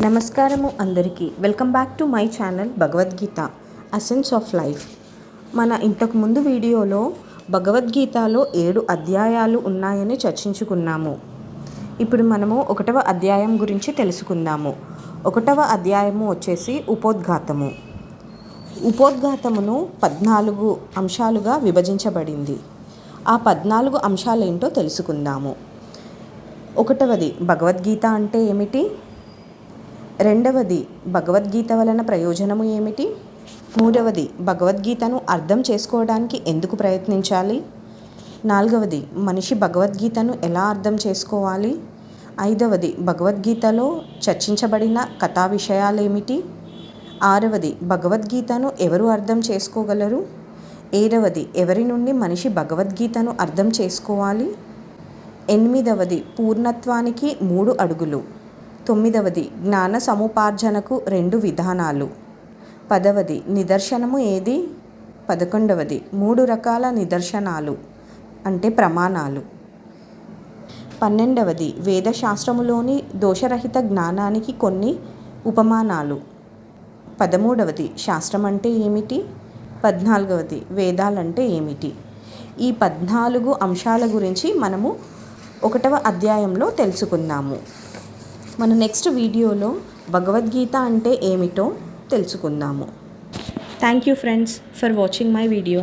నమస్కారము అందరికీ. Welcome back to my channel Bhagavad Gita essence of life. మన ఇంతకుముందు వీడియోలో భగవద్గీతలో 7 అధ్యాయాలు ఉన్నాయని చర్చించుకున్నాము. ఇప్పుడు మనము 1వ అధ్యాయం గురించి తెలుసుకుందాము. 1వ అధ్యాయము వచ్చేసి ఉపోద్ఘాతము. ఉపోద్ఘాతమును 14 అంశాలుగా విభజించబడింది. ఆ 14 అంశాలేంటో తెలుసుకుందాము. 1వది భగవద్గీత అంటే ఏమిటి? 2వది భగవద్గీత వలన ప్రయోజనము ఏమిటి? 3వది భగవద్గీతను అర్థం చేసుకోవడానికి ఎందుకు ప్రయత్నించాలి? 4వది మనిషి భగవద్గీతను ఎలా అర్థం చేసుకోవాలి? 5వది భగవద్గీతలో చర్చించబడిన కథా విషయాలేమిటి? 6వది భగవద్గీతను ఎవరు అర్థం చేసుకోగలరు? 7వది ఎవరి నుండి మనిషి భగవద్గీతను అర్థం చేసుకోవాలి? 8వది పూర్ణత్వానికి 3 అడుగులు. 9వది జ్ఞాన సముపార్జనకు 2 విధానాలు. 10వది నిదర్శనము ఏది? 11వది 3 రకాల నిదర్శనాలు అంటే ప్రమాణాలు. 12వది వేదశాస్త్రములోని దోషరహిత జ్ఞానానికి కొన్ని ఉపమానాలు. 13వది శాస్త్రం అంటే ఏమిటి? 14వది వేదాలంటే ఏమిటి? ఈ 14 అంశాల గురించి మనము 1వ అధ్యాయంలో తెలుసుకుందాము. మన నెక్స్ట్ వీడియోలో భగవద్గీత అంటే ఏమిటో తెలుసుకుందాము. Thank you friends for watching my video.